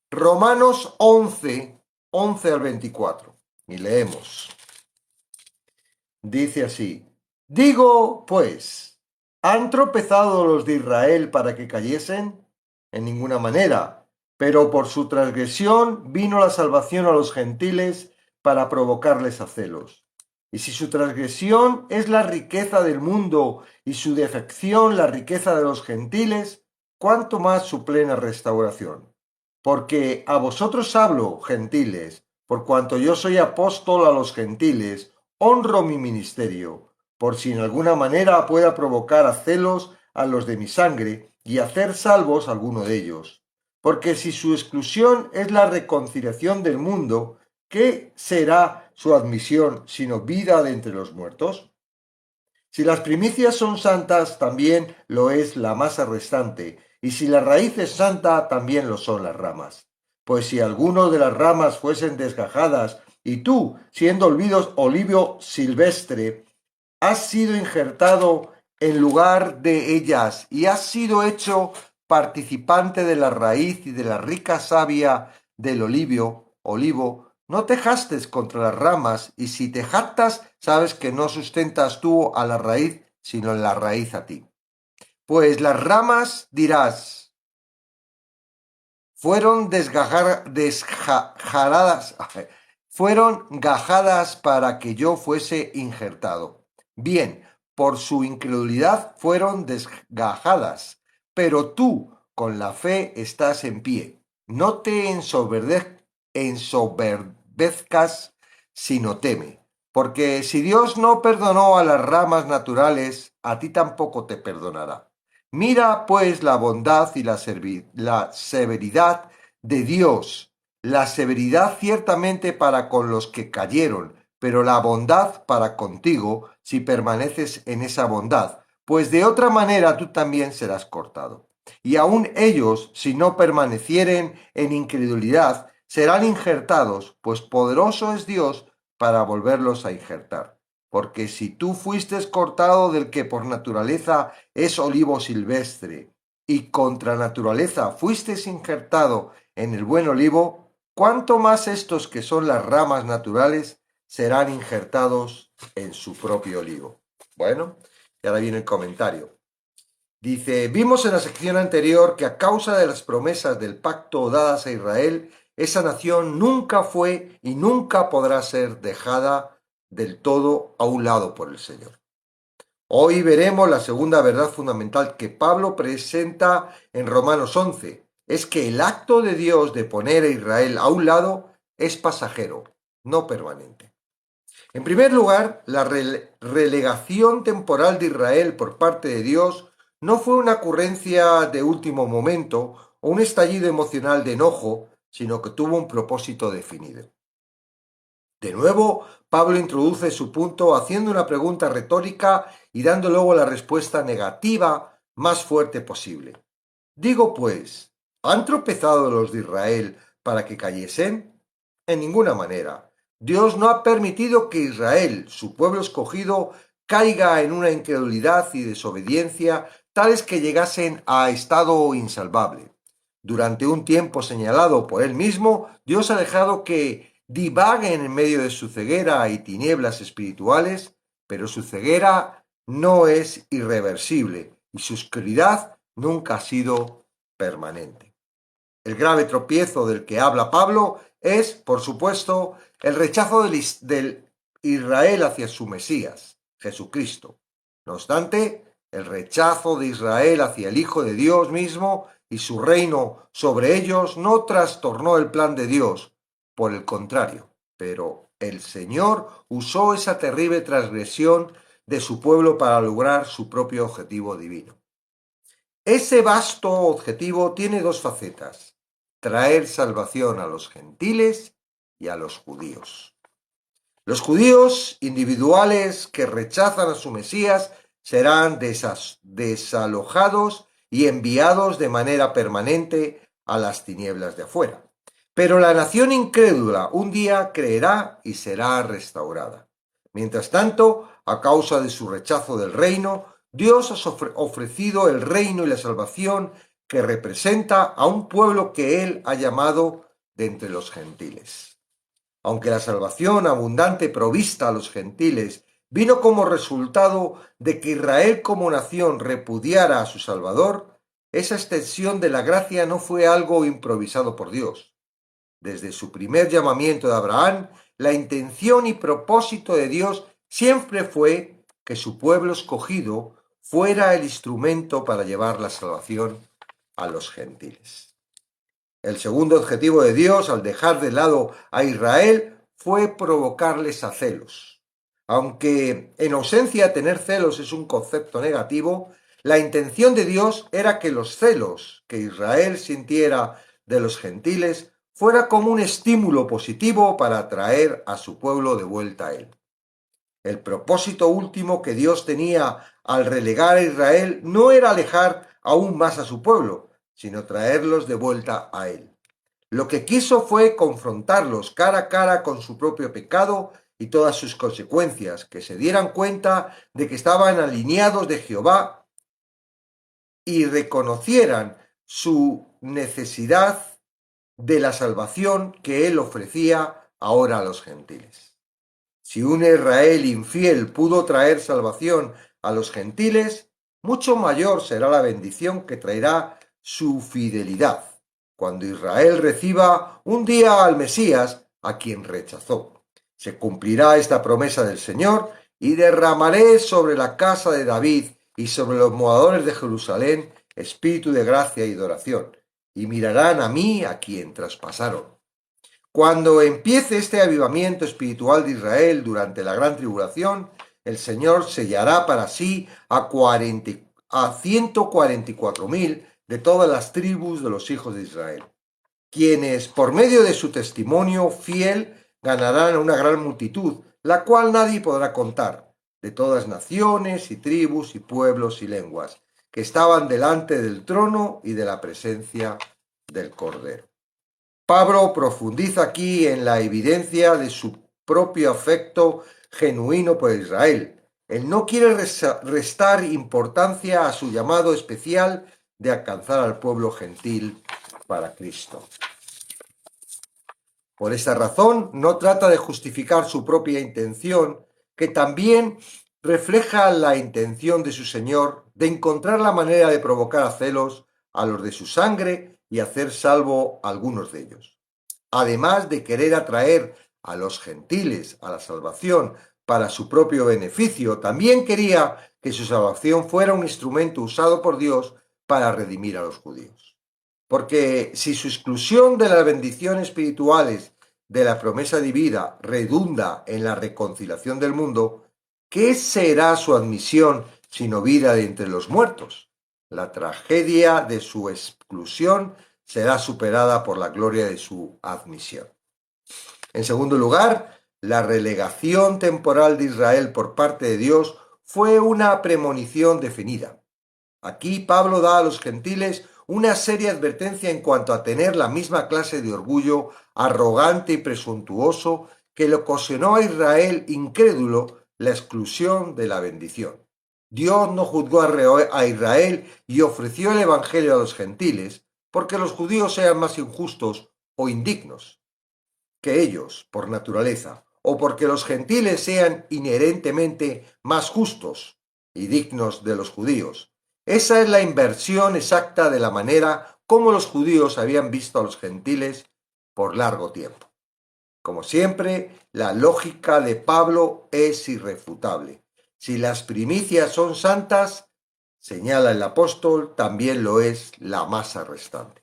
Romanos 11, 11 al 24. Y leemos. Dice así: Digo, pues, ¿han tropezado los de Israel para que cayesen? En ninguna manera, pero por su transgresión vino la salvación a los gentiles para provocarles a celos. Y si su transgresión es la riqueza del mundo y su defección la riqueza de los gentiles, ¿cuánto más su plena restauración? Porque a vosotros hablo, gentiles, por cuanto yo soy apóstol a los gentiles, honro mi ministerio, por si en alguna manera pueda provocar a celos a los de mi sangre y hacer salvos a alguno de ellos. Porque si su exclusión es la reconciliación del mundo, ¿qué será su admisión sino vida de entre los muertos? Si las primicias son santas, también lo es la masa restante, y si la raíz es santa, también lo son las ramas. Pues si alguno de las ramas fuesen desgajadas, y tú, siendo olivo silvestre, has sido injertado en lugar de ellas, y has sido hecho participante de la raíz y de la rica savia del olivo, no te jastes contra las ramas, y si te jactas, sabes que no sustentas tú a la raíz, sino la raíz a ti. Pues las ramas, dirás, fueron fueron gajadas para que yo fuese injertado. Bien, por su incredulidad fueron desgajadas, pero tú con la fe estás en pie. No te ensoberbezcas, sino teme. Porque si Dios no perdonó a las ramas naturales, a ti tampoco te perdonará. Mira, pues, la bondad y la severidad de Dios, la severidad ciertamente para con los que cayeron, pero la bondad para contigo si permaneces en esa bondad, pues de otra manera tú también serás cortado. Y aun ellos, si no permanecieren en incredulidad, serán injertados, pues poderoso es Dios para volverlos a injertar. Porque si tú fuiste cortado del que por naturaleza es olivo silvestre, y contra naturaleza fuiste injertado en el buen olivo, cuánto más estos que son las ramas naturales serán injertados en su propio olivo. Bueno, y ahora viene el comentario. Dice, vimos en la sección anterior que a causa de las promesas del pacto dadas a Israel, esa nación nunca fue y nunca podrá ser dejada del todo a un lado por el Señor. Hoy veremos la segunda verdad fundamental que Pablo presenta en Romanos 11. Es que el acto de Dios de poner a Israel a un lado es pasajero, no permanente. En primer lugar, la relegación temporal de Israel por parte de Dios no fue una ocurrencia de último momento o un estallido emocional de enojo, sino que tuvo un propósito definido. De nuevo, Pablo introduce su punto haciendo una pregunta retórica y dando luego la respuesta negativa más fuerte posible. Digo pues, ¿han tropezado los de Israel para que cayesen? En ninguna manera. Dios no ha permitido que Israel, su pueblo escogido, caiga en una incredulidad y desobediencia tales que llegasen a estado insalvable. Durante un tiempo señalado por él mismo, Dios ha dejado que divaguen en medio de su ceguera y tinieblas espirituales, pero su ceguera no es irreversible y su oscuridad nunca ha sido permanente. El grave tropiezo del que habla Pablo es, por supuesto, el rechazo del Israel hacia su Mesías, Jesucristo. No obstante, el rechazo de Israel hacia el Hijo de Dios mismo y su reino sobre ellos no trastornó el plan de Dios, por el contrario, pero el Señor usó esa terrible transgresión de su pueblo para lograr su propio objetivo divino. Ese vasto objetivo tiene dos facetas: traer salvación a los gentiles y a los judíos. Los judíos individuales que rechazan a su Mesías serán desalojados y enviados de manera permanente a las tinieblas de afuera. Pero la nación incrédula un día creerá y será restaurada. Mientras tanto, a causa de su rechazo del reino, Dios ha ofrecido el reino y la salvación que representa a un pueblo que él ha llamado de entre los gentiles. Aunque la salvación abundante provista a los gentiles vino como resultado de que Israel como nación repudiara a su Salvador, esa extensión de la gracia no fue algo improvisado por Dios. Desde su primer llamamiento de Abraham, la intención y propósito de Dios siempre fue que su pueblo escogido fuera el instrumento para llevar la salvación a los gentiles. El segundo objetivo de Dios, al dejar de lado a Israel, fue provocarles a celos. Aunque en ausencia tener celos es un concepto negativo, la intención de Dios era que los celos que Israel sintiera de los gentiles fuera como un estímulo positivo para atraer a su pueblo de vuelta a él. El propósito último que Dios tenía al relegar a Israel no era alejar aún más a su pueblo, sino traerlos de vuelta a él. Lo que quiso fue confrontarlos cara a cara con su propio pecado y todas sus consecuencias, que se dieran cuenta de que estaban alineados de Jehová y reconocieran su necesidad de la salvación que él ofrecía ahora a los gentiles. Si un Israel infiel pudo traer salvación a los gentiles, mucho mayor será la bendición que traerá su fidelidad, cuando Israel reciba un día al Mesías, a quien rechazó. Se cumplirá esta promesa del Señor, y derramaré sobre la casa de David y sobre los moradores de Jerusalén espíritu de gracia y de oración, y mirarán a mí a quien traspasaron. Cuando empiece este avivamiento espiritual de Israel durante la gran tribulación, el Señor sellará para sí a 144.000 de todas las tribus de los hijos de Israel, quienes por medio de su testimonio fiel ganarán a una gran multitud, la cual nadie podrá contar, de todas naciones y tribus y pueblos y lenguas, que estaban delante del trono y de la presencia del Cordero. Pablo profundiza aquí en la evidencia de su propio afecto genuino por Israel. Él no quiere restar importancia a su llamado especial de alcanzar al pueblo gentil para Cristo. Por esta razón, no trata de justificar su propia intención, que también refleja la intención de su Señor de encontrar la manera de provocar a celos a los de su sangre y hacer salvo a algunos de ellos. Además de querer atraer a los gentiles a la salvación para su propio beneficio, también quería que su salvación fuera un instrumento usado por Dios para redimir a los judíos. Porque si su exclusión de las bendiciones espirituales de la promesa divina redunda en la reconciliación del mundo, ¿qué será su admisión sino vida de entre los muertos? La tragedia de su exclusión será superada por la gloria de su admisión. En segundo lugar, la relegación temporal de Israel por parte de Dios fue una premonición definida. Aquí Pablo da a los gentiles una seria advertencia en cuanto a tener la misma clase de orgullo arrogante y presuntuoso que le ocasionó a Israel incrédulo la exclusión de la bendición. Dios no juzgó a Israel y ofreció el evangelio a los gentiles porque los judíos sean más injustos o indignos que ellos por naturaleza, o porque los gentiles sean inherentemente más justos y dignos de los judíos. Esa es la inversión exacta de la manera como los judíos habían visto a los gentiles por largo tiempo. Como siempre, la lógica de Pablo es irrefutable. Si las primicias son santas, señala el apóstol, también lo es la masa restante.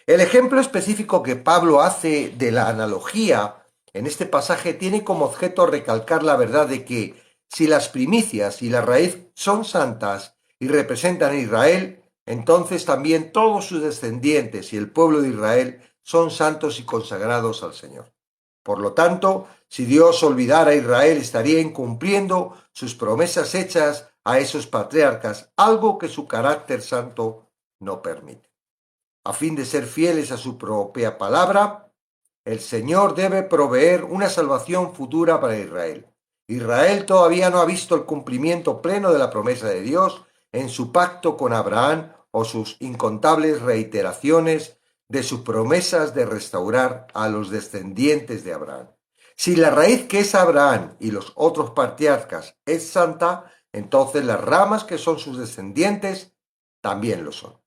El ejemplo específico que Pablo hace de la analogía en este pasaje tiene como objeto recalcar la verdad de que si las primicias y la raíz son santas y representan a Israel, entonces también todos sus descendientes y el pueblo de Israel son santos y consagrados al Señor. Por lo tanto, si Dios olvidara a Israel, estaría incumpliendo sus promesas hechas a esos patriarcas, algo que su carácter santo no permite. A fin de ser fieles a su propia palabra, el Señor debe proveer una salvación futura para Israel. Israel todavía no ha visto el cumplimiento pleno de la promesa de Dios en su pacto con Abraham o sus incontables reiteraciones de sus promesas de restaurar a los descendientes de Abraham. Si la raíz que es Abraham y los otros patriarcas es santa, entonces las ramas que son sus descendientes también lo son.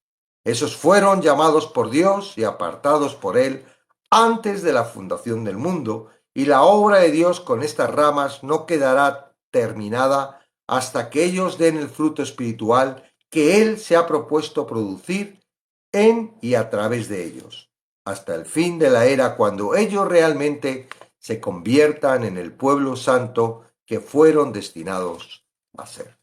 Esos fueron llamados por Dios y apartados por Él antes de la fundación del mundo, y la obra de Dios con estas ramas no quedará terminada hasta que ellos den el fruto espiritual que Él se ha propuesto producir en y a través de ellos, hasta el fin de la era, cuando ellos realmente se conviertan en el pueblo santo que fueron destinados a ser.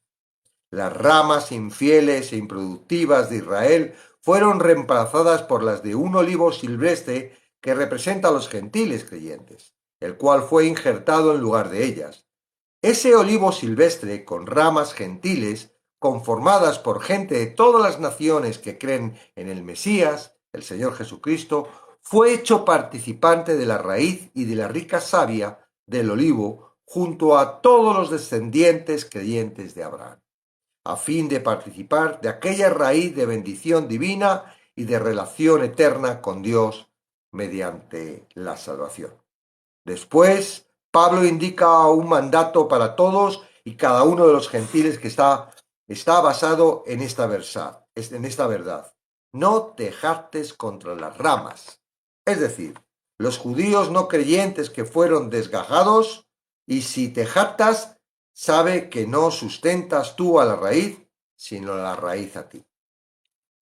Las ramas infieles e improductivas de Israel fueron reemplazadas por las de un olivo silvestre que representa a los gentiles creyentes, el cual fue injertado en lugar de ellas. Ese olivo silvestre con ramas gentiles, conformadas por gente de todas las naciones que creen en el Mesías, el Señor Jesucristo, fue hecho participante de la raíz y de la rica savia del olivo junto a todos los descendientes creyentes de Abraham, a fin de participar de aquella raíz de bendición divina y de relación eterna con Dios mediante la salvación. Después, Pablo indica un mandato para todos y cada uno de los gentiles que está basado en esta verdad. No te jactes contra las ramas. Es decir, los judíos no creyentes que fueron desgajados, y si te jactas, sabe que no sustentas tú a la raíz, sino la raíz a ti.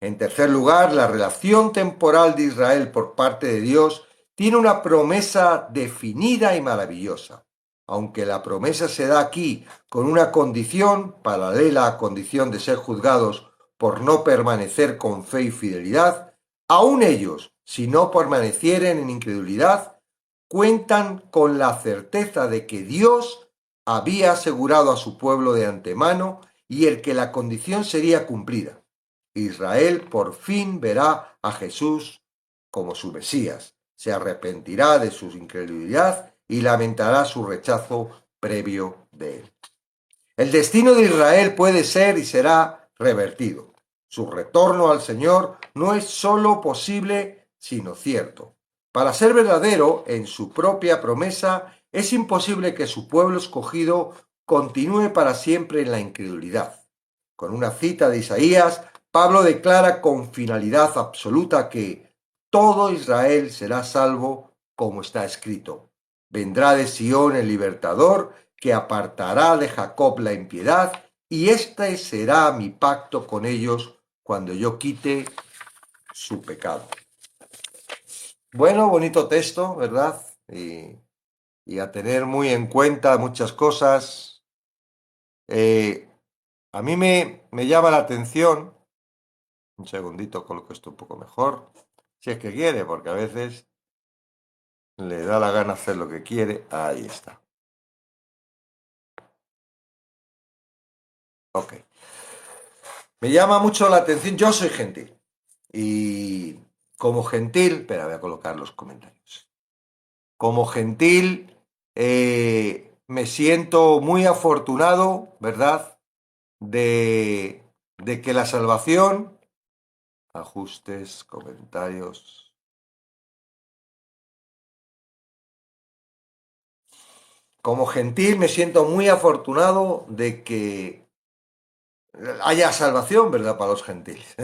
En tercer lugar, la relación temporal de Israel por parte de Dios tiene una promesa definida y maravillosa. Aunque la promesa se da aquí con una condición paralela a condición de ser juzgados por no permanecer con fe y fidelidad, aun ellos, si no permanecieren en incredulidad, cuentan con la certeza de que Dios había asegurado a su pueblo de antemano y el que la condición sería cumplida. Israel por fin verá a Jesús como su Mesías, se arrepentirá de su incredulidad y lamentará su rechazo previo de él. El destino de Israel puede ser y será revertido. Su retorno al Señor no es sólo posible, sino cierto. Para ser verdadero en su propia promesa, es imposible que su pueblo escogido continúe para siempre en la incredulidad. Con una cita de Isaías, Pablo declara con finalidad absoluta que todo Israel será salvo, como está escrito. Vendrá de Sión el libertador, que apartará de Jacob la impiedad, y este será mi pacto con ellos cuando yo quite su pecado. Bueno, bonito texto, ¿verdad? Y a tener muy en cuenta muchas cosas. A mí me llama la atención, un segundito, coloco esto un poco mejor, si es que quiere, porque a veces le da la gana hacer lo que quiere. Ahí está. Ok. Me llama mucho la atención, yo soy gentil. Y como gentil, espera, voy a colocar los comentarios. Como gentil, me siento muy afortunado, ¿verdad? De que la salvación, ajustes, comentarios. Como gentil me siento muy afortunado de que haya salvación, ¿verdad? Para los gentiles.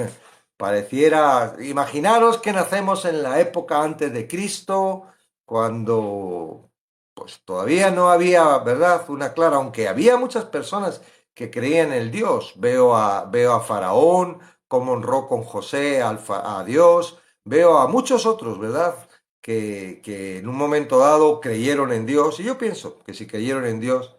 Pareciera, imaginaros que nacemos en la época antes de Cristo, cuando pues todavía no había, ¿verdad? Una clara, aunque había muchas personas que creían en el Dios. Veo a Faraón, cómo honró con José a Dios, veo a muchos otros, ¿verdad? Que en un momento dado creyeron en Dios, y yo pienso que si creyeron en Dios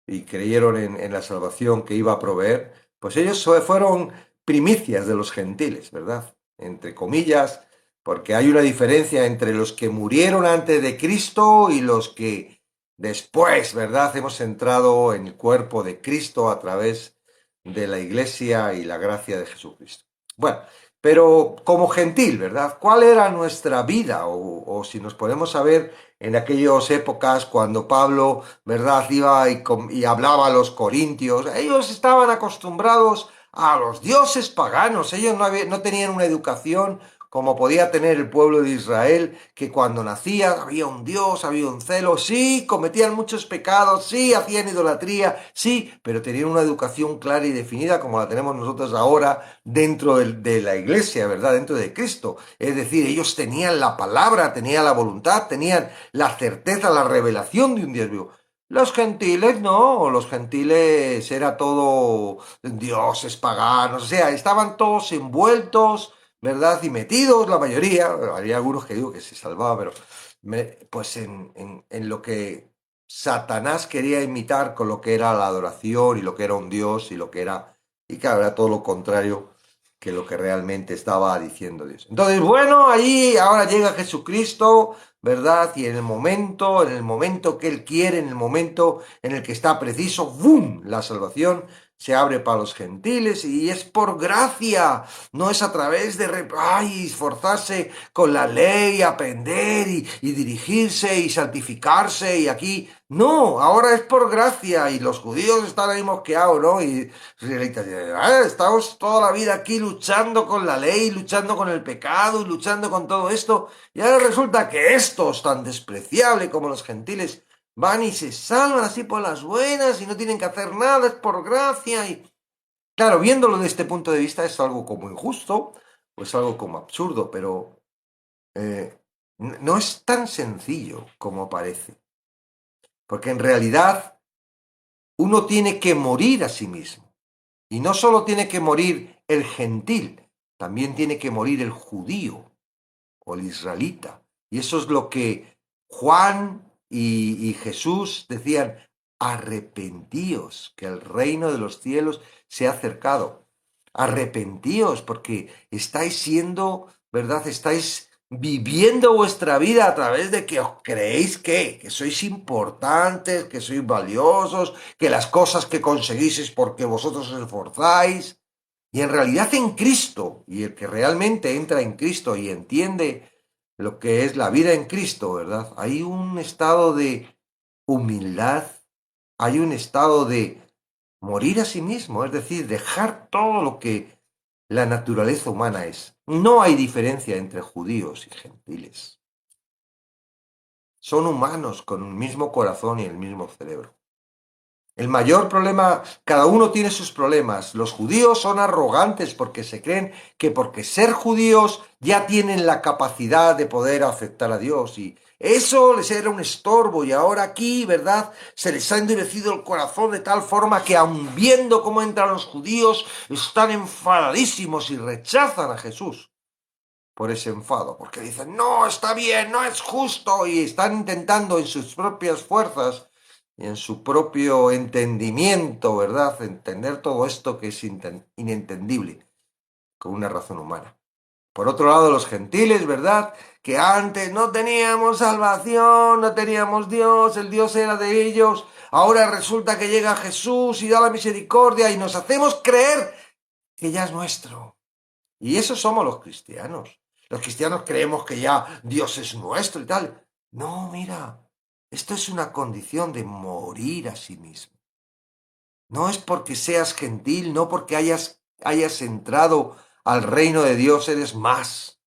y creyeron en la salvación que iba a proveer, pues ellos fueron primicias de los gentiles, ¿verdad? Entre comillas, porque hay una diferencia entre los que murieron antes de Cristo y los que después, ¿verdad? Hemos entrado en el cuerpo de Cristo a través de la iglesia y la gracia de Jesucristo. Bueno, pero como gentil, ¿verdad? ¿Cuál era nuestra vida? O si nos podemos saber en aquellas épocas cuando Pablo, ¿verdad? Iba y hablaba a los corintios, ellos estaban acostumbrados a los dioses paganos. Ellos no tenían una educación como podía tener el pueblo de Israel, que cuando nacía había un Dios, había un celo, sí, cometían muchos pecados, sí, hacían idolatría, sí, pero tenían una educación clara y definida como la tenemos nosotros ahora dentro de la iglesia, ¿verdad? Dentro de Cristo. Es decir, ellos tenían la palabra, tenían la voluntad, tenían la certeza, la revelación de un Dios vivo. Los gentiles no, los gentiles era todo dioses paganos, o sea, estaban todos envueltos, ¿verdad? Y metidos, la mayoría, había algunos que digo que se salvaban, pero pues en lo que Satanás quería imitar con lo que era la adoración y lo que era un dios y lo que era, y claro, era todo lo contrario que lo que realmente estaba diciendo Dios. Entonces, bueno, ahí ahora llega Jesucristo, ¿verdad? Y en el momento que Él quiere, en el momento en el que está preciso, ¡bum!, la salvación se abre para los gentiles y es por gracia, no es a través de esforzarse con la ley, aprender y dirigirse y santificarse y aquí. No, ahora es por gracia y los judíos están ahí mosqueados, ¿no? Y israelitas dicen, estamos toda la vida aquí luchando con la ley, luchando con el pecado y luchando con todo esto y ahora resulta que estos tan despreciables como los gentiles van y se salvan así por las buenas y no tienen que hacer nada, es por gracia. Y claro, viéndolo desde este punto de vista es algo como injusto, o es algo como absurdo, pero eh, no es tan sencillo como parece. Porque en realidad uno tiene que morir a sí mismo. Y no solo tiene que morir el gentil, también tiene que morir el judío o el israelita. Y eso es lo que Juan y Jesús decían, arrepentíos, que el reino de los cielos se ha acercado. Arrepentíos porque estáis siendo, ¿verdad? Estáis viviendo vuestra vida a través de que os creéis que sois importantes, que sois valiosos, que las cosas que conseguís es porque vosotros os esforzáis. Y en realidad en Cristo, y el que realmente entra en Cristo y entiende lo que es la vida en Cristo, ¿verdad? Hay un estado de humildad, hay un estado de morir a sí mismo, es decir, dejar todo lo que la naturaleza humana es. No hay diferencia entre judíos y gentiles. Son humanos con un mismo corazón y el mismo cerebro. El mayor problema, cada uno tiene sus problemas. Los judíos son arrogantes porque se creen que porque ser judíos ya tienen la capacidad de poder aceptar a Dios y eso les era un estorbo y ahora aquí, ¿verdad? Se les ha endurecido el corazón de tal forma que aun viendo cómo entran los judíos están enfadadísimos y rechazan a Jesús por ese enfado, porque dicen, no, está bien, no es justo y están intentando en sus propias fuerzas y en su propio entendimiento, ¿verdad? Entender todo esto que es inentendible con una razón humana. Por otro lado, los gentiles, ¿verdad? Que antes no teníamos salvación, no teníamos Dios, el Dios era de ellos. Ahora resulta que llega Jesús y da la misericordia y nos hacemos creer que ya es nuestro. Y eso somos los cristianos. Los cristianos creemos que ya Dios es nuestro y tal. No, mira, esto es una condición de morir a sí mismo. No es porque seas gentil, no porque hayas entrado al reino de Dios, eres más.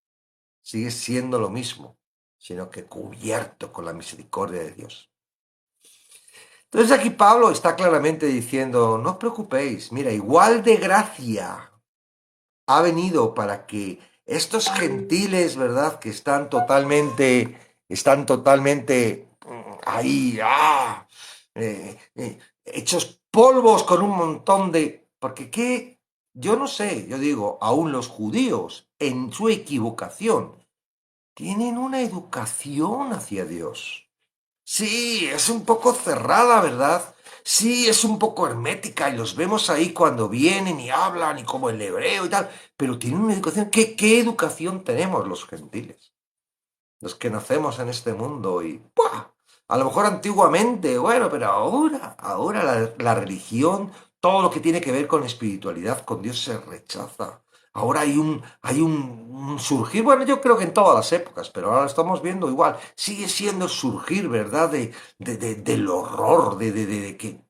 Sigues siendo lo mismo, sino que cubierto con la misericordia de Dios. Entonces aquí Pablo está claramente diciendo, no os preocupéis, mira, igual de gracia ha venido para que estos gentiles, ¿verdad? Que están totalmente ahí, hechos polvos con un montón de... Porque qué, yo no sé, yo digo, aún los judíos, en su equivocación, tienen una educación hacia Dios. Sí, es un poco cerrada, ¿verdad? Sí, es un poco hermética y los vemos ahí cuando vienen y hablan y como el hebreo y tal, pero tienen una educación. ¿Qué educación tenemos los gentiles? Los que nacemos en este mundo y ¡buah! A lo mejor antiguamente, bueno, pero ahora la religión, todo lo que tiene que ver con espiritualidad, con Dios se rechaza. Ahora hay un surgir, bueno, yo creo que en todas las épocas, pero ahora lo estamos viendo igual. Sigue siendo surgir, ¿verdad? Del horror, de que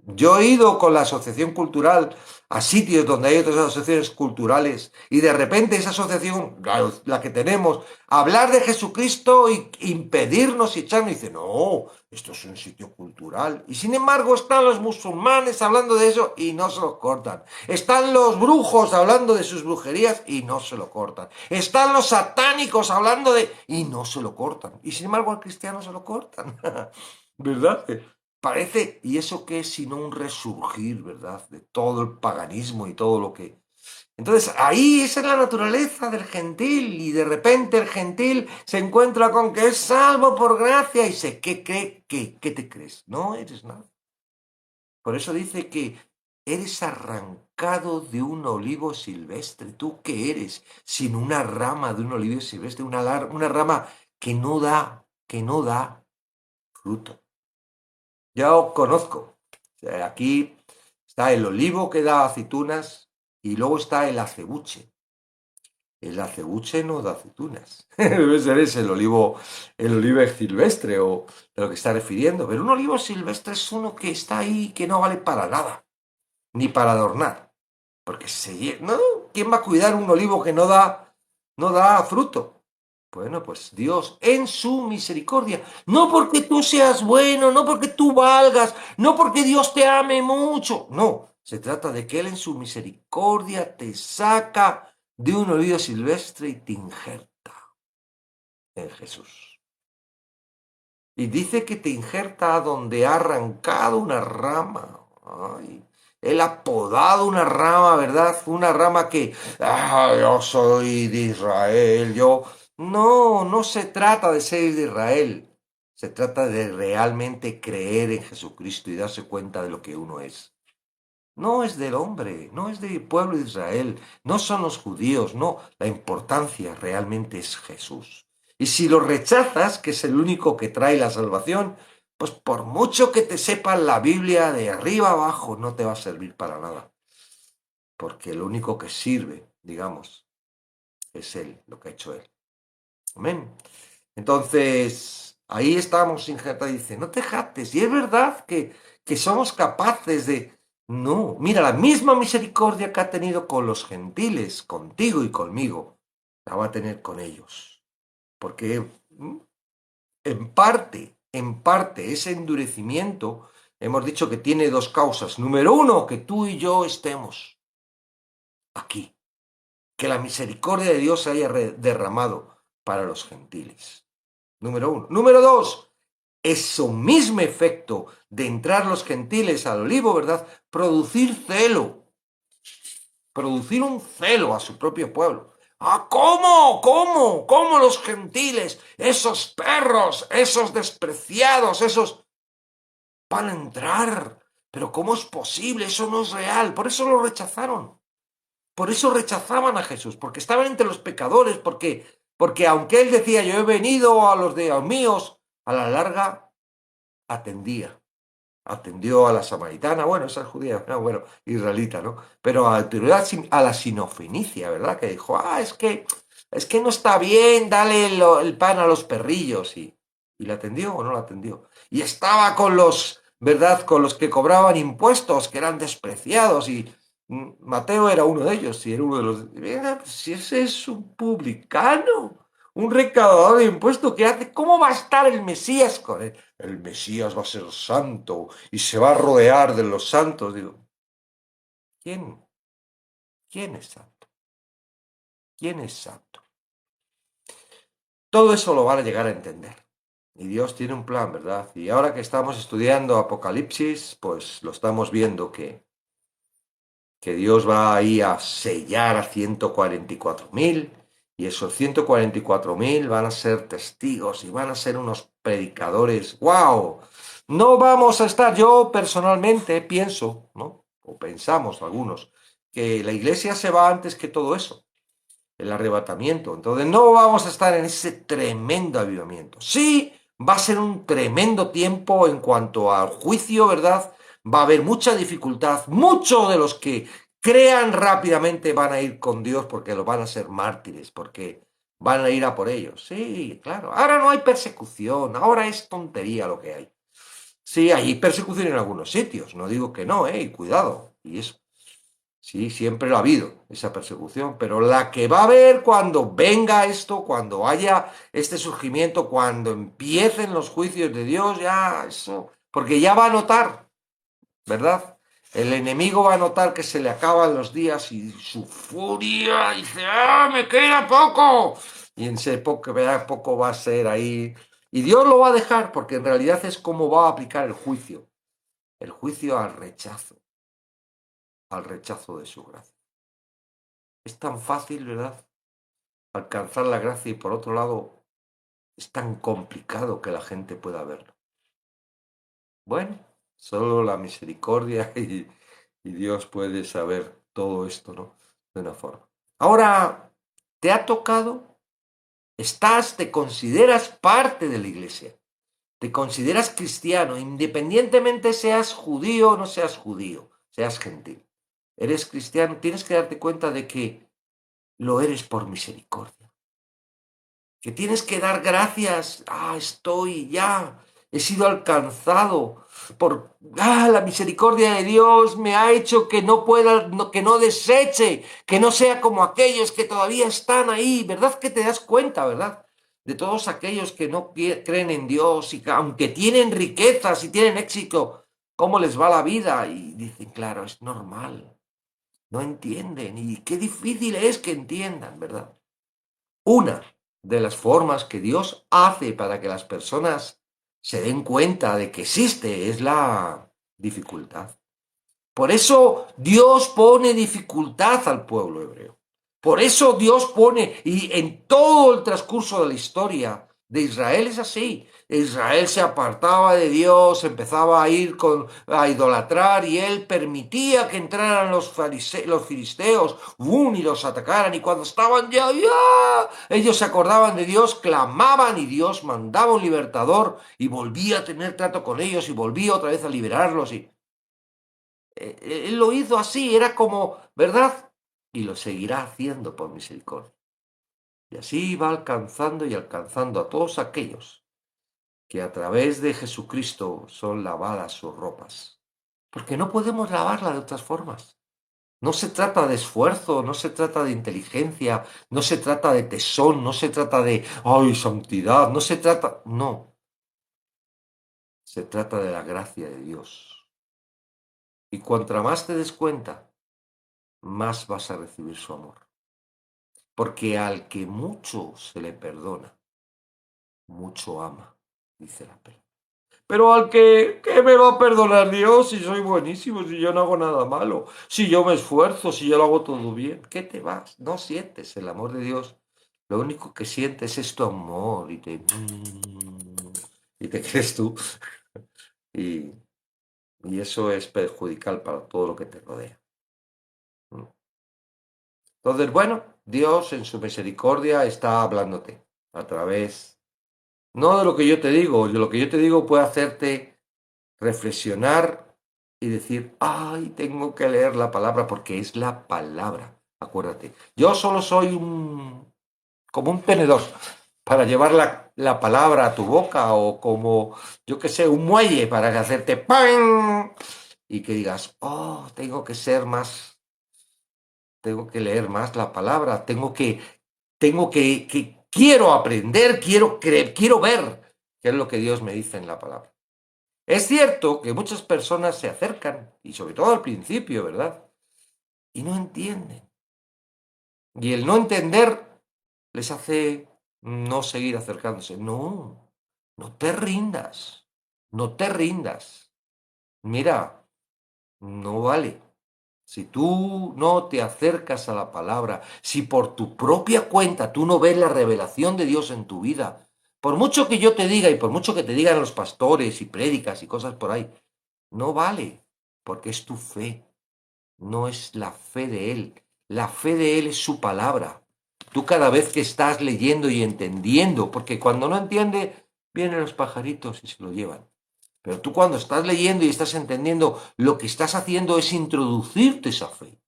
Yo he ido con la asociación cultural a sitios donde hay otras asociaciones culturales y de repente esa asociación, la que tenemos, hablar de Jesucristo y impedirnos y echarnos, y dice, no, esto es un sitio cultural. Y sin embargo están los musulmanes hablando de eso y no se lo cortan. Están los brujos hablando de sus brujerías y no se lo cortan. Están los satánicos hablando de... y no se lo cortan. Y sin embargo al cristiano se lo cortan. ¿Verdad? Parece, ¿y eso qué es sino un resurgir, verdad? De todo el paganismo y todo lo que... Entonces, ahí esa es la naturaleza del gentil y de repente el gentil se encuentra con que es salvo por gracia y se, ¿qué cree? ¿Qué te crees? No eres nada. Por eso dice que eres arrancado de un olivo silvestre. ¿Tú qué eres? Sin una rama de un olivo silvestre, una rama que no da fruto. Ya os conozco. O sea, aquí está el olivo que da aceitunas y luego está el acebuche. El acebuche no da aceitunas. Debe ser ese el olivo silvestre o de lo que está refiriendo. Pero un olivo silvestre es uno que está ahí que no vale para nada, ni para adornar. Porque ¿no? ¿Quién va a cuidar un olivo que no da fruto? Bueno, pues Dios en su misericordia, no porque tú seas bueno, no porque tú valgas, no porque Dios te ame mucho, no, se trata de que Él en su misericordia te saca de un olivo silvestre y te injerta en Jesús. Y dice que te injerta donde ha arrancado una rama. Ay, Él ha podado una rama, ¿verdad? Una rama que, yo soy de Israel, yo... No, no se trata de ser de Israel. Se trata de realmente creer en Jesucristo y darse cuenta de lo que uno es. No es del hombre, no es del pueblo de Israel, no son los judíos, no. La importancia realmente es Jesús. Y si lo rechazas, que es el único que trae la salvación, pues por mucho que te sepas la Biblia de arriba abajo, no te va a servir para nada. Porque lo único que sirve, digamos, es Él, lo que ha hecho Él. Amén. Entonces, ahí estamos, Injerta dice, no te jactes. Y es verdad que somos capaces de... No, mira, la misma misericordia que ha tenido con los gentiles, contigo y conmigo, la va a tener con ellos. Porque en parte, ese endurecimiento, hemos dicho que tiene dos causas. Número uno, que tú y yo estemos aquí. Que la misericordia de Dios se haya derramado para los gentiles. Número uno. Número dos, ese mismo efecto de entrar los gentiles al olivo, ¿verdad? Producir celo, producir un celo a su propio pueblo. ¿Cómo? ¿Cómo? ¿Cómo los gentiles, esos perros, esos despreciados, esos van a entrar? Pero ¿cómo es posible? Eso no es real. Por eso lo rechazaron. Por eso rechazaban a Jesús, porque estaban entre los pecadores, porque aunque él decía, yo he venido a los de los míos, a la larga atendió a la samaritana, bueno, esa es judía, no, bueno, israelita, ¿no? Pero a la sinofenicia, ¿verdad? Que dijo, es que no está bien, dale el pan a los perrillos, y la atendió o no la atendió. Y estaba con los, ¿verdad? Con los que cobraban impuestos, que eran despreciados, y Mateo era uno de ellos, y era uno de los, mira, pues, si ese es un publicano, un recaudador de impuestos que hace, ¿cómo va a estar el Mesías con él? El Mesías va a ser santo y se va a rodear de los santos. Digo, ¿quién? ¿Quién es santo? ¿Quién es santo? Todo eso lo van a llegar a entender. Y Dios tiene un plan, ¿verdad? Y ahora que estamos estudiando Apocalipsis, pues lo estamos viendo que Dios va ahí a sellar a 144.000 y esos 144.000 van a ser testigos y van a ser unos predicadores. ¡Wow! No vamos a estar, yo personalmente pienso, ¿no? O pensamos algunos, que la iglesia se va antes que todo eso, el arrebatamiento. Entonces no vamos a estar en ese tremendo avivamiento. Sí, va a ser un tremendo tiempo en cuanto al juicio, ¿verdad? Va a haber mucha dificultad. Muchos de los que crean rápidamente van a ir con Dios porque lo van a ser mártires, porque van a ir a por ellos. Sí, claro. Ahora no hay persecución, ahora es tontería lo que hay. Sí, hay persecución en algunos sitios, no digo que no, y cuidado, y eso. Sí, siempre lo ha habido, esa persecución, pero la que va a haber cuando venga esto, cuando haya este surgimiento, cuando empiecen los juicios de Dios, ya eso, porque ya va a notar, ¿verdad? El enemigo va a notar que se le acaban los días y su furia dice, ¡ah, me queda poco! Y en ese poco, poco va a ser ahí. Y Dios lo va a dejar, porque en realidad es como va a aplicar el juicio al rechazo de su gracia. Es tan fácil, ¿verdad? Alcanzar la gracia y por otro lado es tan complicado que la gente pueda verlo. Bueno, solo la misericordia y Dios puede saber todo esto, ¿no? De una forma. Ahora, ¿te ha tocado? Te consideras parte de la iglesia, te consideras cristiano, independientemente seas judío o no seas judío, seas gentil. Eres cristiano, tienes que darte cuenta de que lo eres por misericordia. Que tienes que dar gracias. Estoy ya, he sido alcanzado por la misericordia de Dios me ha hecho que no pueda, que no deseche, que no sea como aquellos que todavía están ahí. ¿Verdad que te das cuenta, verdad? De todos aquellos que no creen en Dios y que aunque tienen riquezas y tienen éxito, ¿cómo les va la vida? Y dicen, claro, es normal. No entienden. Y qué difícil es que entiendan, ¿verdad? Una de las formas que Dios hace para que las personas se den cuenta de que existe es la dificultad. Por eso Dios pone dificultad al pueblo hebreo. Por eso Dios pone, y en todo el transcurso de la historia de Israel es así. Israel se apartaba de Dios, empezaba a ir a idolatrar y él permitía que entraran los filisteos y los atacaran. Y cuando estaban ya, ellos se acordaban de Dios, clamaban y Dios mandaba un libertador y volvía a tener trato con ellos y volvía otra vez a liberarlos. Él lo hizo así, era como, ¿verdad? Y lo seguirá haciendo por misericordia. Y así va alcanzando y alcanzando a todos aquellos que a través de Jesucristo son lavadas sus ropas. Porque no podemos lavarla de otras formas. No se trata de esfuerzo, no se trata de inteligencia, no se trata de tesón, no se trata de, ay, santidad, no se trata, no. Se trata de la gracia de Dios. Y cuanto más te des cuenta, más vas a recibir su amor. Porque al que mucho se le perdona, mucho ama, dice la Biblia. Pero al que, ¿qué me va a perdonar Dios si soy buenísimo, si yo no hago nada malo, si yo me esfuerzo, si yo lo hago todo bien? ¿Qué te vas? No sientes el amor de Dios. Lo único que sientes es tu amor y te crees tú. Y, y eso es perjudicial para todo lo que te rodea. Entonces, bueno, Dios en su misericordia está hablándote a través, no de lo que yo te digo, de lo que yo te digo puede hacerte reflexionar y decir, ay, tengo que leer la palabra porque es la palabra, acuérdate. Yo solo soy como un tenedor para llevar la palabra a tu boca o como, yo qué sé, un muelle para hacerte ¡pam! Y que digas, tengo que ser más, tengo que leer más la palabra, quiero aprender, quiero creer, quiero ver qué es lo que Dios me dice en la palabra. Es cierto que muchas personas se acercan, y sobre todo al principio, ¿verdad? Y no entienden. Y el no entender les hace no seguir acercándose. No, no te rindas, no te rindas. Mira, no vale. Si tú no te acercas a la palabra, si por tu propia cuenta tú no ves la revelación de Dios en tu vida, por mucho que yo te diga y por mucho que te digan los pastores y prédicas y cosas por ahí, no vale, porque es tu fe, no es la fe de Él. La fe de Él es su palabra. Tú cada vez que estás leyendo y entendiendo, porque cuando no entiende, vienen los pajaritos y se lo llevan. Pero tú cuando estás leyendo y estás entendiendo, lo que estás haciendo es introducirte esa fe,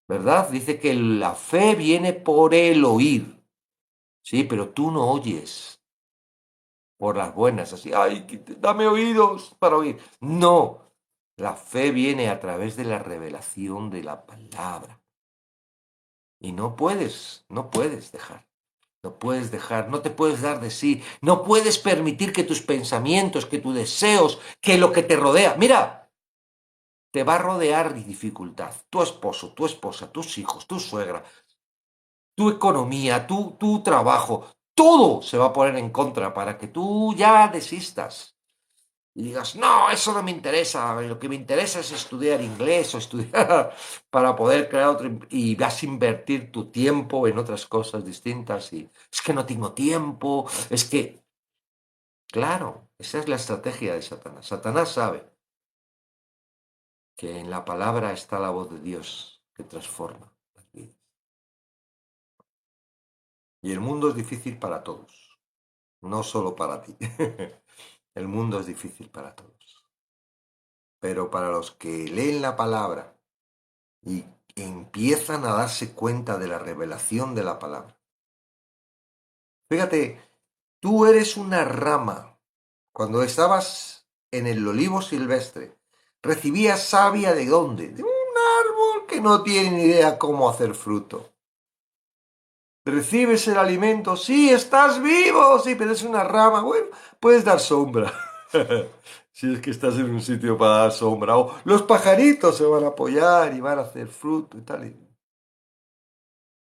¿verdad? Dice que la fe viene por el oír, ¿sí? Pero tú no oyes. por las buenas, así, ay, dame oídos para oír. No, la fe viene a través de la revelación de la palabra. Y no puedes dejar. No puedes dejar, no te puedes dar de sí, no puedes permitir que tus pensamientos, que tus deseos, que lo que te rodea, mira, te va a rodear dificultad, tu esposo, tu esposa, tus hijos, tu suegra, tu economía, tu trabajo, todo se va a poner en contra para que tú ya desistas y digas, no, eso no me interesa, lo que me interesa es estudiar inglés o estudiar para poder crear otro, y vas a invertir tu tiempo en otras cosas distintas y es que no tengo tiempo, es que, claro, esa es la estrategia de Satanás. Satanás sabe que en la palabra está la voz de Dios que transforma las vidas. Y el mundo es difícil para todos, no solo para ti. El mundo es difícil para todos. Pero para los que leen la palabra y empiezan a darse cuenta de la revelación de la palabra. Fíjate, tú eres una rama. Cuando estabas en el olivo silvestre, recibías savia ¿de dónde? De un árbol que no tiene ni idea cómo hacer fruto. Recibes el alimento, sí, estás vivo, sí, pero es una rama, bueno, puedes dar sombra. Si es que estás en un sitio para dar sombra. O los pajaritos se van a apoyar y van a hacer fruto y tal.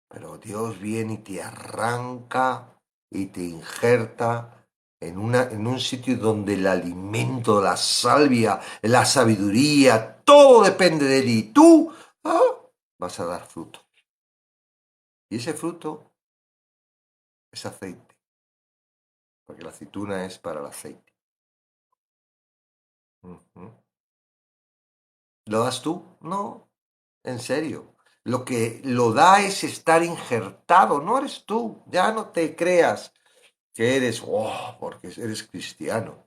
Pero Dios viene y te arranca y te injerta en un sitio donde el alimento, la salvia, la sabiduría, todo depende de él y tú vas a dar fruto. Y ese fruto es aceite, porque la aceituna es para el aceite. Ujú. ¿Lo das tú? No, en serio. Lo que lo da es estar injertado, no eres tú. Ya no te creas que eres, oh, porque eres cristiano.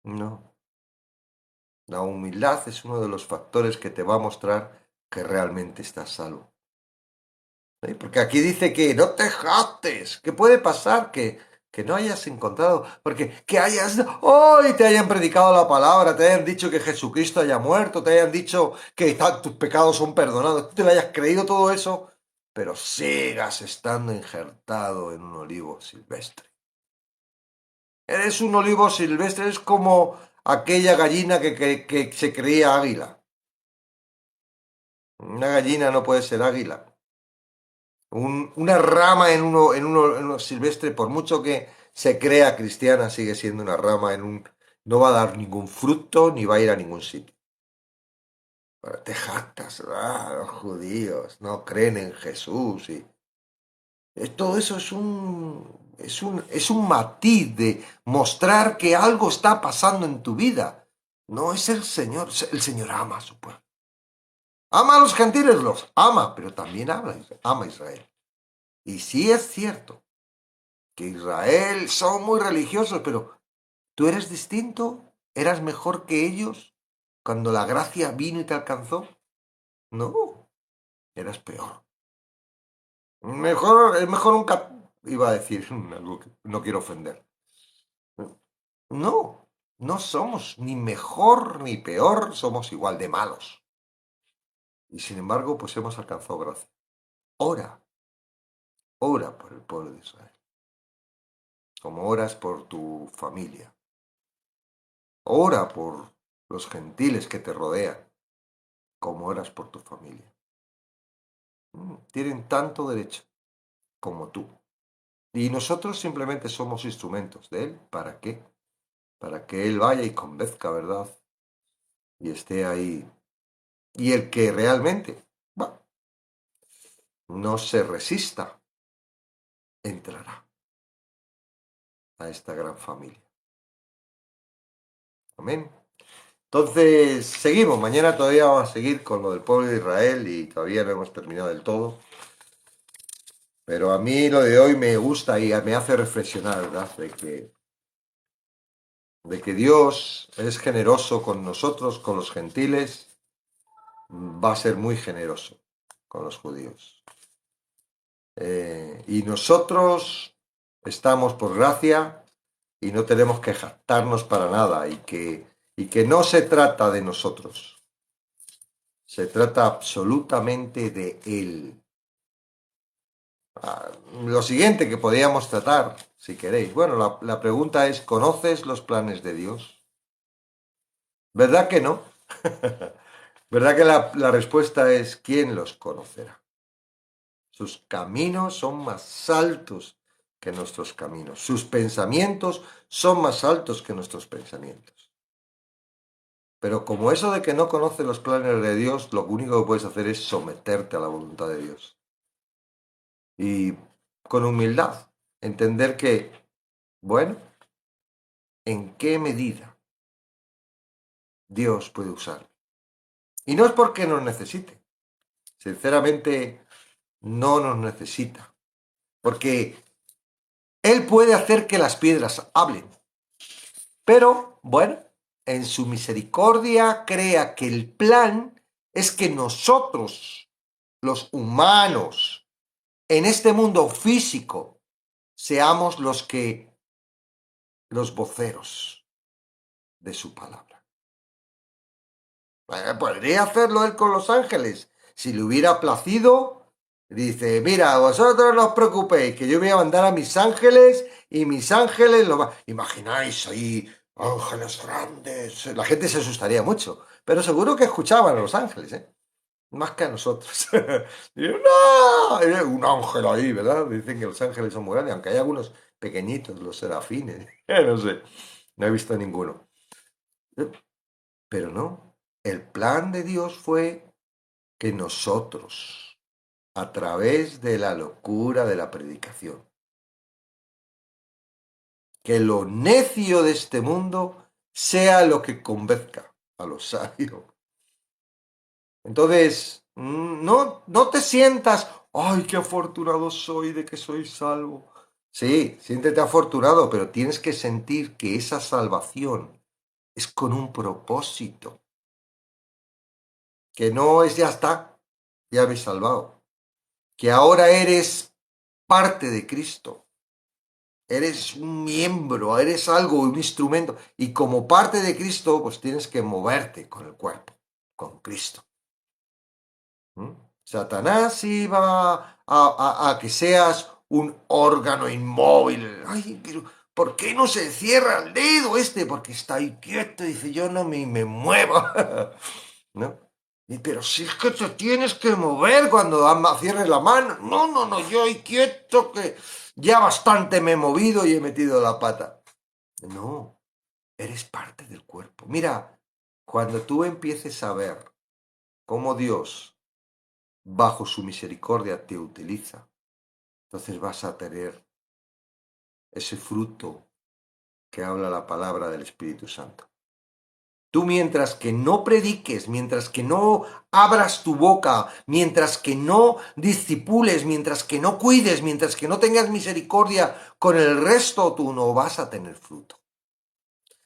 No. La humildad es uno de los factores que te va a mostrar que realmente estás salvo. ¿Sí? Porque aquí dice que no te jactes, que puede pasar que no hayas encontrado, porque que hayas, hoy te hayan predicado la palabra, te hayan dicho que Jesucristo haya muerto, te hayan dicho que tus pecados son perdonados, tú te lo hayas creído todo eso, pero sigas estando injertado en un olivo silvestre. Eres un olivo silvestre, es como aquella gallina que se creía águila. Una gallina no puede ser águila. Una rama en uno silvestre, por mucho que se crea cristiana, sigue siendo una rama no va a dar ningún fruto ni va a ir a ningún sitio. Pero te jactas, los judíos no creen en Jesús y todo eso es un matiz de mostrar que algo está pasando en tu vida. No es el Señor ama a su pueblo. Ama a los gentiles, los ama, pero también ama a Israel. Y sí es cierto que Israel son muy religiosos, pero tú eres distinto, eras mejor que ellos cuando la gracia vino y te alcanzó. No, eras peor. Mejor, es mejor iba a decir algo que no quiero ofender. No, no somos ni mejor ni peor, somos igual de malos. Y sin embargo, pues hemos alcanzado gracia. Ora, ora por el pueblo de Israel, como oras por tu familia. Ora por los gentiles que te rodean, como oras por tu familia. Tienen tanto derecho como tú. Y nosotros simplemente somos instrumentos de Él. ¿Para qué? Para que Él vaya y convenzca, ¿verdad? Y esté ahí. Y el que realmente no se resista, entrará a esta gran familia. Amén. Entonces, seguimos. Mañana todavía vamos a seguir con lo del pueblo de Israel y todavía no hemos terminado del todo. Pero a mí lo de hoy me gusta y me hace reflexionar, ¿verdad? De que Dios es generoso con nosotros, con los gentiles, va a ser muy generoso con los judíos. Y nosotros estamos por gracia y no tenemos que jactarnos para nada y que no se trata de nosotros, se trata absolutamente de Él. Lo siguiente que podríamos tratar, si queréis, bueno, la pregunta es, ¿conoces los planes de Dios? ¿Verdad que no? ¿Verdad que la respuesta es ¿quién los conocerá? Sus caminos son más altos que nuestros caminos. Sus pensamientos son más altos que nuestros pensamientos. Pero como eso de que no conoces los planes de Dios, lo único que puedes hacer es someterte a la voluntad de Dios. Y con humildad, entender que, bueno, ¿en qué medida Dios puede usar? Y no es porque nos necesite. Sinceramente, no nos necesita. Porque Él puede hacer que las piedras hablen. Pero, bueno, en su misericordia crea que el plan es que nosotros, los humanos, en este mundo físico, seamos los voceros de su palabra. Podría hacerlo él con los ángeles. Si le hubiera placido, dice, mira, vosotros no os preocupéis, que yo voy a mandar a mis ángeles y mis ángeles lo van... Imagináis ahí ángeles grandes. La gente se asustaría mucho, pero seguro que escuchaban a los ángeles, ¿eh? Más que a nosotros. Y yo, ¡no! Y un ángel ahí, ¿verdad? Dicen que los ángeles son muy grandes, aunque hay algunos pequeñitos, los serafines. No sé, no he visto ninguno. Pero no, el plan de Dios fue que nosotros, a través de la locura de la predicación, que lo necio de este mundo sea lo que convenzca a los sabios. Entonces, no te sientas, ay, qué afortunado soy de que soy salvo. Sí, siéntete afortunado, pero tienes que sentir que esa salvación es con un propósito, que no es ya está, ya me he salvado, que ahora eres parte de Cristo, eres un miembro, eres algo, un instrumento, y como parte de Cristo, pues tienes que moverte con el cuerpo, con Cristo. ¿Mm? Satanás iba a que seas un órgano inmóvil. Ay, pero ¿por qué no se cierra el dedo este? Porque está ahí quieto, dice yo no me muevo. ¿No? Pero si es que te tienes que mover cuando cierres la mano. No, yo ahí quieto que ya bastante me he movido y he metido la pata. No, eres parte del cuerpo. Mira, cuando tú empieces a ver cómo Dios bajo su misericordia te utiliza, entonces vas a tener ese fruto que habla la palabra del Espíritu Santo. Tú mientras que no prediques, mientras que no abras tu boca, mientras que no discipules, mientras que no cuides, mientras que no tengas misericordia con el resto, tú no vas a tener fruto.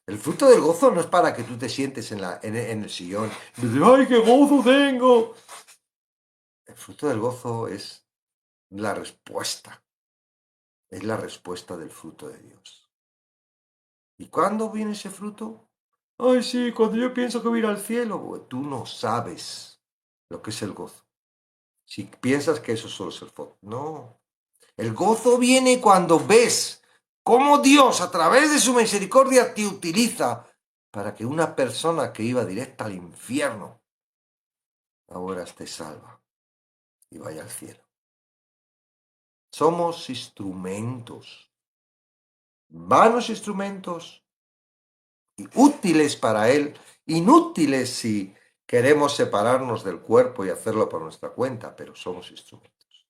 El fruto del gozo no es para que tú te sientes en el sillón y dices, ¡ay, qué gozo tengo! El fruto del gozo la respuesta, es la respuesta del fruto de Dios. ¿Y cuándo viene ese fruto? Ay, sí, cuando yo pienso que voy a ir al cielo, pues tú no sabes lo que es el gozo. Si piensas que eso solo es el foco. No. El gozo viene cuando ves cómo Dios, a través de su misericordia, te utiliza para que una persona que iba directa al infierno ahora esté salva y vaya al cielo. Somos instrumentos, vanos instrumentos, útiles para Él, inútiles si queremos separarnos del cuerpo y hacerlo por nuestra cuenta, pero somos instrumentos.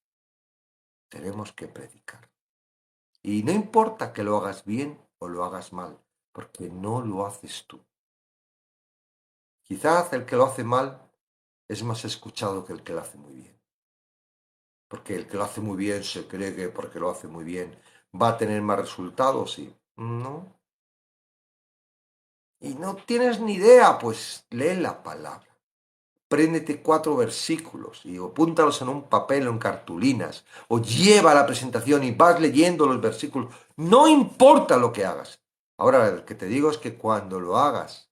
Tenemos que predicar. Y no importa que lo hagas bien o lo hagas mal, porque no lo haces tú. Quizás el que lo hace mal es más escuchado que el que lo hace muy bien. Porque el que lo hace muy bien se cree que porque lo hace muy bien va a tener más resultados y no. Y no tienes ni idea, pues lee la palabra. Préndete 4 versículos y apúntalos en un papel o en cartulinas. O lleva a la presentación y vas leyendo los versículos. No importa lo que hagas. Ahora, lo que te digo es que cuando lo hagas,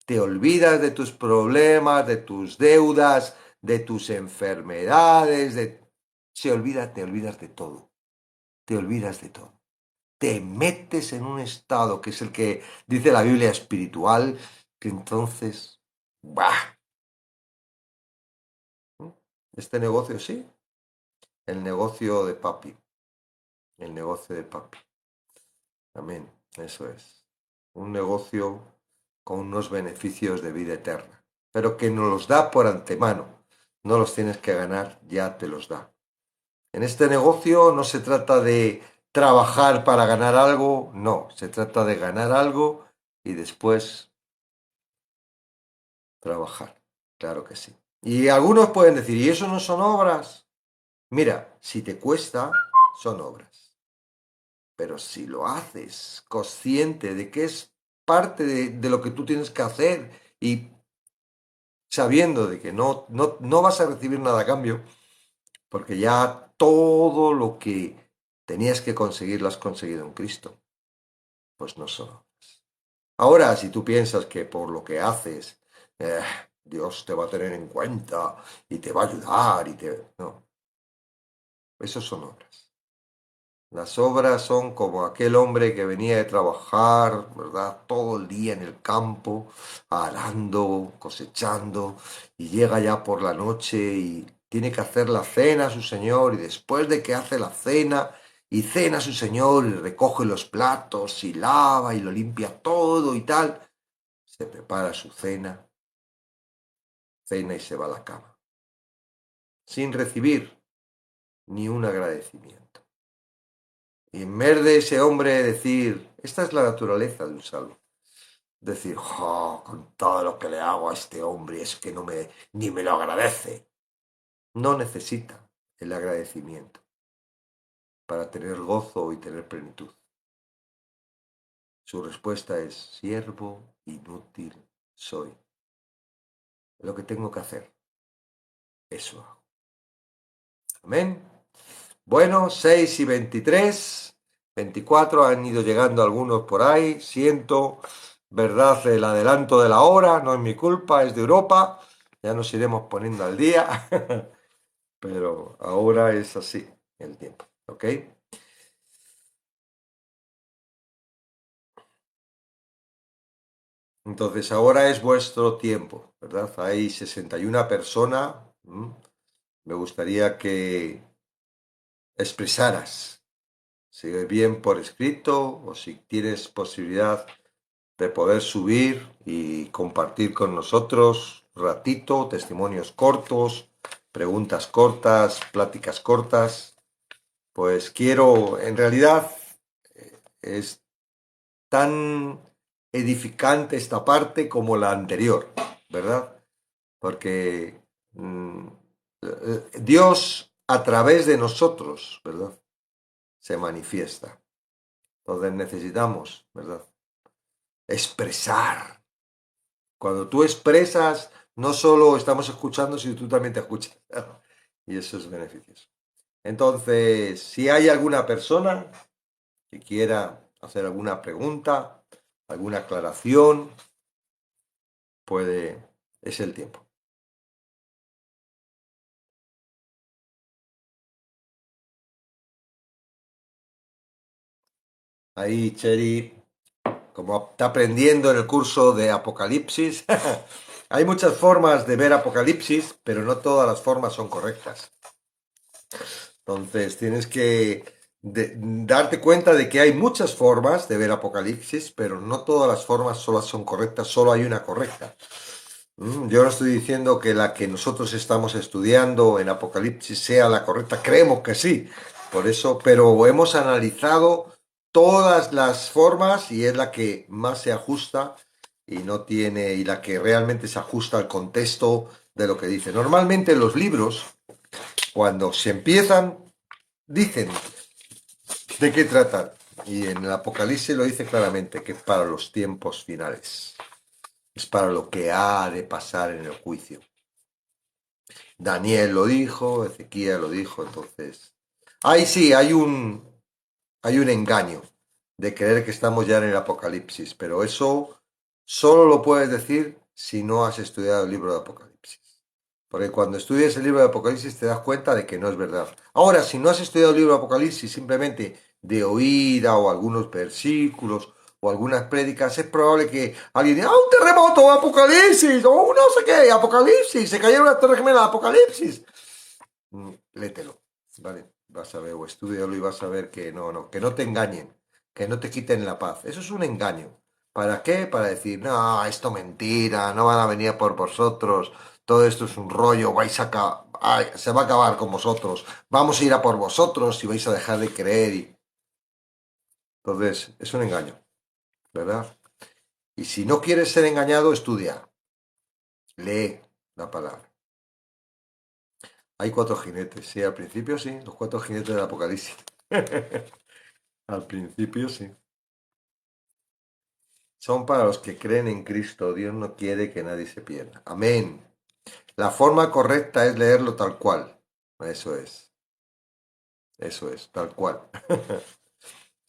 te olvidas de tus problemas, de tus deudas, de tus enfermedades, te olvidas de todo, te olvidas de todo. Te metes en un estado que es el que dice la Biblia espiritual, que entonces, ¡bah! Este negocio sí, el negocio de papi, el negocio de papi. Amén, eso es. Un negocio con unos beneficios de vida eterna, pero que nos los da por antemano. No los tienes que ganar, ya te los da. En este negocio no se trata de trabajar para ganar algo, no, se trata de ganar algo y después trabajar. Claro que sí. Y algunos pueden decir, ¿y eso no son obras? Mira, si te cuesta, son obras. Pero si lo haces consciente de que es parte de lo que tú tienes que hacer y sabiendo de que no vas a recibir nada a cambio, porque ya todo lo que tenías que conseguir lo has conseguido en Cristo, pues no son obras. Ahora, si tú piensas que por lo que haces, eh, Dios te va a tener en cuenta y te va a ayudar No, esos son obras. Las obras son como aquel hombre que venía de trabajar, ¿verdad? Todo el día en el campo, arando, cosechando, y llega ya por la noche y tiene que hacer la cena a su señor, y después de que hace la cena y cena a su señor y recoge los platos y lava y lo limpia todo y tal, se prepara su cena, cena y se va a la cama, sin recibir ni un agradecimiento. Y en vez de ese hombre decir, esta es la naturaleza de un salvo, decir, oh, con todo lo que le hago a este hombre es que ni me lo agradece. No necesita el agradecimiento para tener gozo y tener plenitud. Su respuesta es, siervo inútil soy. Lo que tengo que hacer, eso hago. Amén. Bueno, 6:23, 24 han ido llegando algunos por ahí. Siento, verdad, el adelanto de la hora, no es mi culpa, es de Europa. Ya nos iremos poniendo al día, pero ahora es así el tiempo, ¿ok? Entonces ahora es vuestro tiempo, ¿verdad? Hay 61 personas. Me gustaría que expresaras, si bien por escrito o si tienes posibilidad de poder subir y compartir con nosotros ratito, testimonios cortos, preguntas cortas, pláticas cortas. Pues quiero, en realidad, es tan edificante esta parte como la anterior, ¿verdad? Porque Dios a través de nosotros, ¿verdad? Se manifiesta. Entonces necesitamos, ¿verdad? Expresar. Cuando tú expresas, no solo estamos escuchando, sino tú también te escuchas. Y eso es beneficioso. Entonces, si hay alguna persona que quiera hacer alguna pregunta, alguna aclaración, es el tiempo. Ahí, Cheri, como está aprendiendo en el curso de Apocalipsis, hay muchas formas de ver Apocalipsis, pero no todas las formas son correctas. Entonces, tienes que darte cuenta de que hay muchas formas de ver Apocalipsis, pero no todas las formas solo son correctas, solo hay una correcta. Yo no estoy diciendo que la que nosotros estamos estudiando en Apocalipsis sea la correcta, creemos que sí, por eso, pero hemos analizado todas las formas y es la que más se ajusta y no tiene, y la que realmente se ajusta al contexto de lo que dice. Normalmente los libros, cuando se empiezan, dicen de qué tratan. Y en el Apocalipsis lo dice claramente, que es para los tiempos finales. Es para lo que ha de pasar en el juicio. Daniel lo dijo, Ezequiel lo dijo, entonces. Ahí sí, hay un engaño. de creer que estamos ya en el Apocalipsis, pero eso solo lo puedes decir si no has estudiado el libro de Apocalipsis. Porque cuando estudias el libro de Apocalipsis te das cuenta de que no es verdad. Ahora, si no has estudiado el libro de Apocalipsis simplemente de oída o algunos versículos o algunas prédicas, es probable que alguien diga, ¡ah, un terremoto, Apocalipsis! O no sé qué, Apocalipsis, se cayeron las torres gemelas, Apocalipsis. Léetelo, ¿vale? Vas a ver, o estudialo y vas a ver que que no te engañen, que no te quiten la paz. Eso es un engaño. ¿Para qué? Para decir, no, esto mentira, no van a venir a por vosotros, todo esto es un rollo, se va a acabar con vosotros, vamos a ir a por vosotros y vais a dejar de creer. Entonces, es un engaño, ¿verdad? Y si no quieres ser engañado, estudia, lee la palabra. Hay cuatro jinetes, sí, al principio sí, los cuatro jinetes del Apocalipsis. Al principio sí. Son para los que creen en Cristo. Dios no quiere que nadie se pierda. Amén. La forma correcta es leerlo tal cual. Eso es. Eso es, tal cual.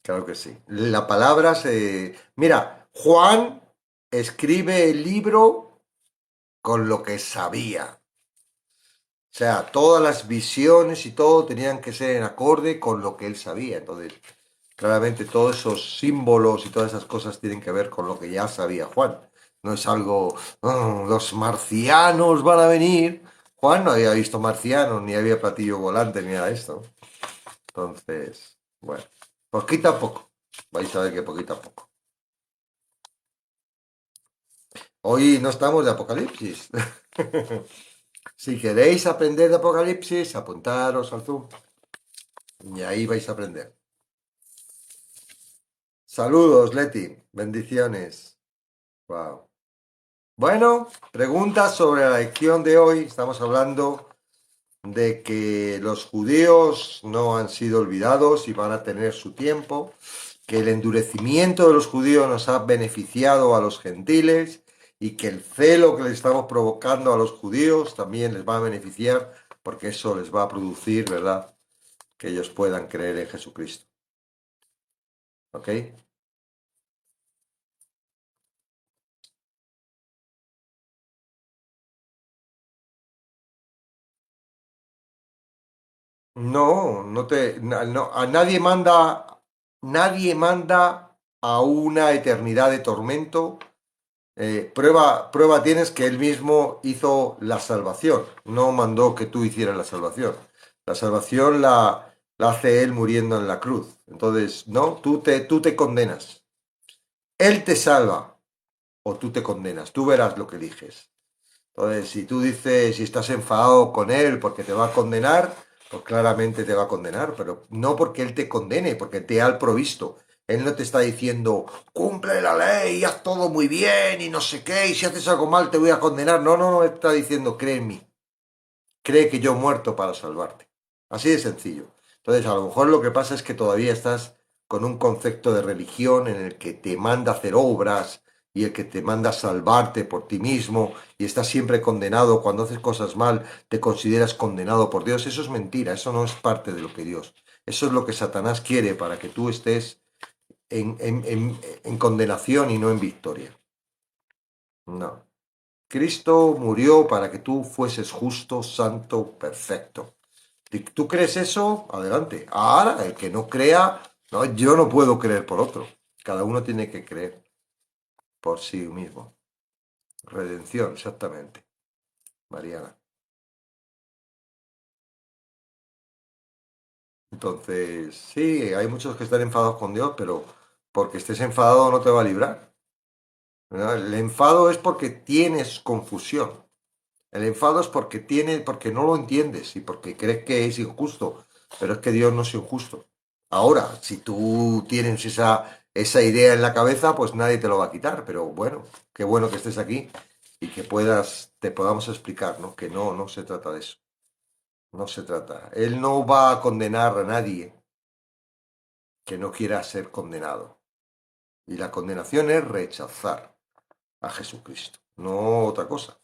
Claro que sí. La palabra se... Mira, Juan escribe el libro con lo que sabía. O sea, todas las visiones y todo tenían que ser en acorde con lo que él sabía. Entonces, claramente todos esos símbolos y todas esas cosas tienen que ver con lo que ya sabía Juan. No es algo, "Oh, los marcianos van a venir". Juan no había visto marcianos, ni había platillo volante, ni nada de esto. Entonces, bueno, poquito a poco. Vais a ver que poquito a poco. Hoy no estamos de Apocalipsis. Si queréis aprender de Apocalipsis, apuntaros al Zoom y ahí vais a aprender. Saludos, Leti. Bendiciones. Wow. Bueno, preguntas sobre la lección de hoy. Estamos hablando de que los judíos no han sido olvidados y van a tener su tiempo, que el endurecimiento de los judíos nos ha beneficiado a los gentiles y que el celo que les estamos provocando a los judíos también les va a beneficiar porque eso les va a producir, ¿verdad? Que ellos puedan creer en Jesucristo. ¿Ok? No, no te, no, a nadie manda a una eternidad de tormento. Prueba tienes que él mismo hizo la salvación, no mandó que tú hicieras la salvación. La salvación la hace él muriendo en la cruz. Entonces, no, tú te condenas. Él te salva o tú te condenas. Tú verás lo que eliges. Entonces, si tú dices, si estás enfadado con él porque te va a condenar, pues claramente te va a condenar, pero no porque él te condene, porque te ha provisto. Él no te está diciendo, cumple la ley, haz todo muy bien y no sé qué, y si haces algo mal te voy a condenar. No, no, no, él está diciendo, cree en mí, cree que yo he muerto para salvarte. Así de sencillo. Entonces, a lo mejor lo que pasa es que todavía estás con un concepto de religión en el que te manda a hacer obras y el que te manda a salvarte por ti mismo y estás siempre condenado. Cuando haces cosas mal, te consideras condenado por Dios. Eso es mentira, eso no es parte de lo que Dios. Eso es lo que Satanás quiere para que tú estés en condenación y no en victoria. No. Cristo murió para que tú fueses justo, santo, perfecto. Si tú crees eso, adelante. Ahora, el que no crea, no, yo no puedo creer por otro. Cada uno tiene que creer por sí mismo. Redención, exactamente, Mariana. Entonces, sí, hay muchos que están enfadados con Dios, pero porque estés enfadado no te va a librar, ¿verdad? El enfado es porque tienes confusión. El enfado es porque no lo entiendes y porque crees que es injusto, pero es que Dios no es injusto. Ahora, si tú tienes esa idea en la cabeza, pues nadie te lo va a quitar, pero bueno, qué bueno que estés aquí y que te podamos explicar, ¿no? Que no se trata de eso, no se trata. Él no va a condenar a nadie que no quiera ser condenado. Y la condenación es rechazar a Jesucristo, no otra cosa.